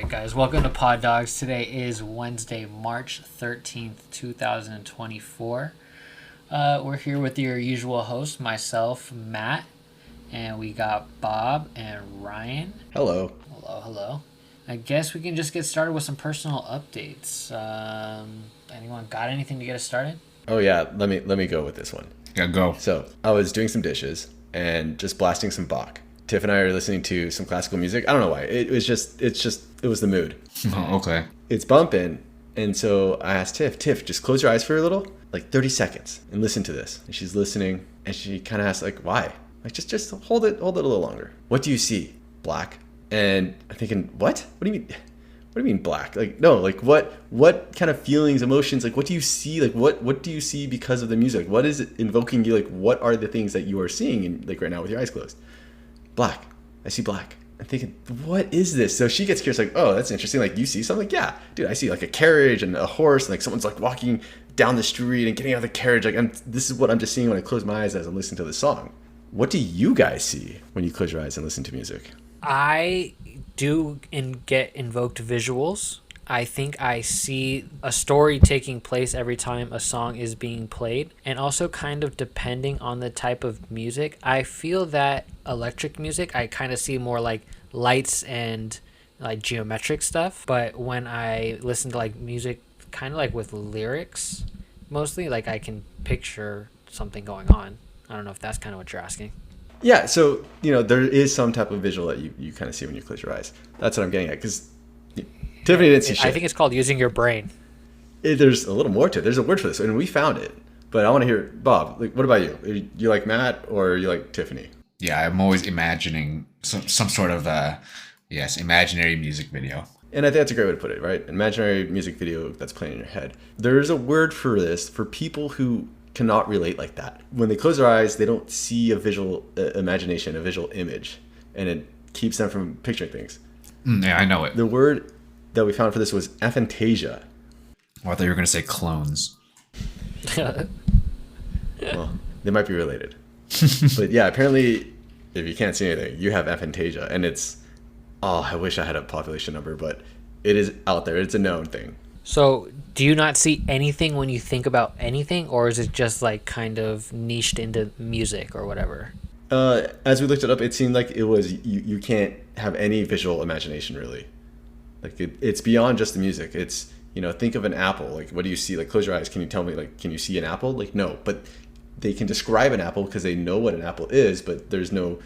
guys, welcome to Pod Dogs. Today is Wednesday, March 13th, 2024. We're here with your usual host, myself, Matt, and we got Bob and Ryan. Hello. Hello. I guess we can just get started with some personal updates. Anyone got anything to get us started? Oh yeah, let me go with this one. Yeah, go. So I was doing some dishes and just blasting some Bach. Tiff and I are listening to some classical music. I don't know why. It was the mood. Oh, okay. It's bumping, and so I asked Tiff, just close your eyes for a little, like 30 seconds, and listen to this. And she's listening, and she kind of asks, like, why? Like, just hold it a little longer. What do you see? Black. And I'm thinking, what? What do you mean black? Like, no, like what kind of feelings, emotions, like what do you see? Like what do you see because of the music? What is it invoking you? Like what are the things that you are seeing in, like right now with your eyes closed? Black. I see black. I'm thinking, what is this? So she gets curious, like, oh, that's interesting. Like, you see something? Like, yeah, dude, I see like a carriage and a horse, and like someone's like walking down the street and getting out of the carriage. Like, this is what I'm just seeing when I close my eyes as I'm listening to the song. What do you guys see when you close your eyes and listen to music? I do get invoked visuals. I think I see a story taking place every time a song is being played. And also kind of depending on the type of music, I feel that electric music, I kind of see more like lights and like geometric stuff. But when I listen to like music kind of like with lyrics, mostly like I can picture something going on. I don't know if that's kind of what you're asking. Yeah, so, there is some type of visual that you kind of see when you close your eyes. That's what I'm getting at, because Tiffany didn't see shit. I think it's called using your brain. There's a little more to it. There's a word for this, and we found it. But I want to hear, Bob, like, what about you? You like Matt, or you like Tiffany? Yeah, I'm always imagining some sort of, imaginary music video. And I think that's a great way to put it, right? An imaginary music video that's playing in your head. There's a word for this for people who cannot relate like that. When they close their eyes, they don't see a visual imagination, a visual image, and it keeps them from picturing things. Yeah, I know it. The word that we found for this was aphantasia. Oh, I thought you were going to say clones. Well, they might be related. But yeah, apparently, if you can't see anything, you have aphantasia, and it's, I wish I had a population number, but it is out there. It's a known thing. So, do you not see anything when you think about anything, or is it just like kind of niched into music or whatever? As we looked it up, it seemed like it was you can't have any visual imagination really. Like it's beyond just the music. It's think of an apple. Like what do you see? Like close your eyes. Can you tell me? Like can you see an apple? Like no, but they can describe an apple because they know what an apple is, but there's no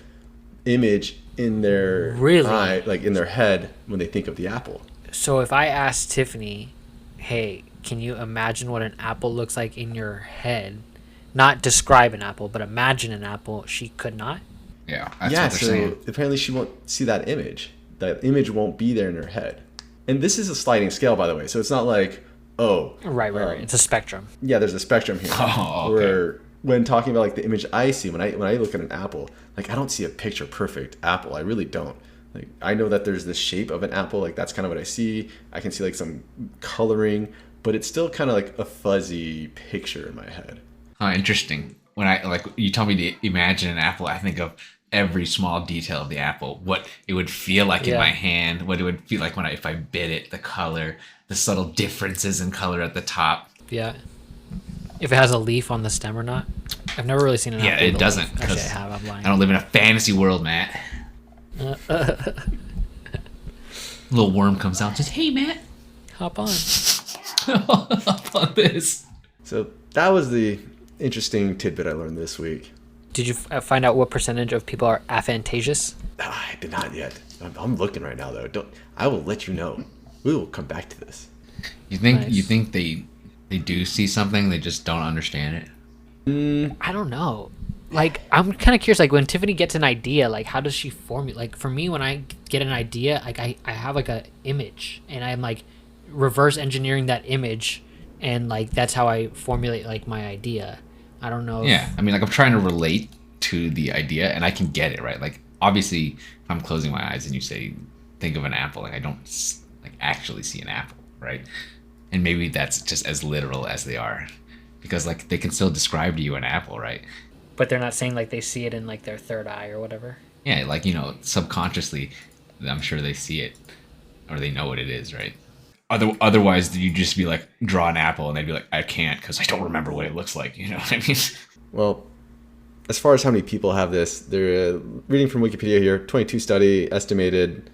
image in their eye, like in their head when they think of the apple. So if I asked Tiffany, hey, can you imagine what an apple looks like in your head? Not describe an apple, but imagine an apple. She could not? Yeah, that's what they're saying. Apparently she won't see that image. That image won't be there in her head. And this is a sliding scale, by the way. So it's not like, Right. It's a spectrum. Yeah, there's a spectrum here. Oh, okay. Where when talking about like the image I see, when I look at an apple, like I don't see a picture perfect apple. I really don't. Like I know that there's the shape of an apple, like that's kind of what I see. I can see like some coloring, but it's still kind of like a fuzzy picture in my head. Oh, interesting. When you tell me to imagine an apple, I think of every small detail of the apple, what it would feel like in my hand, what it would feel like if I bit it, the color, the subtle differences in color at the top. Yeah. If it has a leaf on the stem or not. I've never really seen an apple. Yeah, it doesn't. Actually, I have. I'm lying. I don't live in a fantasy world, Matt. Little worm comes out, just hey, Matt, hop on. hop on this. So that was the interesting tidbit I learned this week. Did you find out what percentage of people are aphantasia? I did not yet. I'm looking right now, though. I will let you know. We will come back to this. You think Nice. You think they do see something, they just don't understand it? I don't know. Like, I'm kind of curious, like, when Tiffany gets an idea, like, how does she formulate? Like, for me, when I get an idea, like, I have, like, a image, and I'm, like, reverse engineering that image, and, like, that's how I formulate, like, my idea. I don't know. Yeah, I mean, like, I'm trying to relate to the idea, and I can get it, right? Like, obviously, if I'm closing my eyes and you say, think of an apple, like, I don't, like, actually see an apple, right? And maybe that's just as literal as they are. Because, like, they can still describe to you an apple, right? But they're not saying, like, they see it in, like, their third eye or whatever. Yeah, like, subconsciously, I'm sure they see it. or they know what it is, right? Otherwise, you'd just be like, draw an apple, and they'd be like, I can't because I don't remember what it looks like. You know what I mean? Well, as far as how many people have this, they're reading from Wikipedia here. 22 study estimated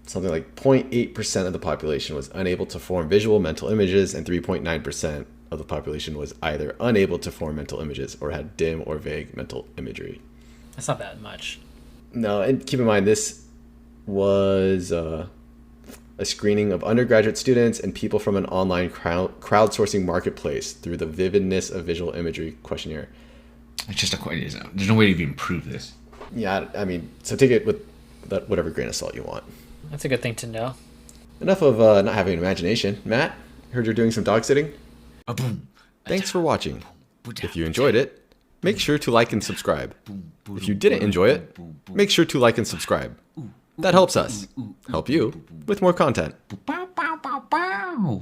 something like 0.8% of the population was unable to form visual mental images, and 3.9% of the population was either unable to form mental images or had dim or vague mental imagery. That's not that much. No, and keep in mind, this was a screening of undergraduate students and people from an online crowdsourcing marketplace through the Vividness of Visual Imagery questionnaire. It's just a question. There's no way to even prove this. Yeah, I mean, so take it with whatever grain of salt you want. That's a good thing to know. Enough of not having an imagination. Matt, heard you're doing some dog sitting. Thanks for watching. If you enjoyed it, make sure to like and subscribe. If you didn't enjoy it, make sure to like and subscribe. That helps us help you with more content. Bow, bow, bow, bow.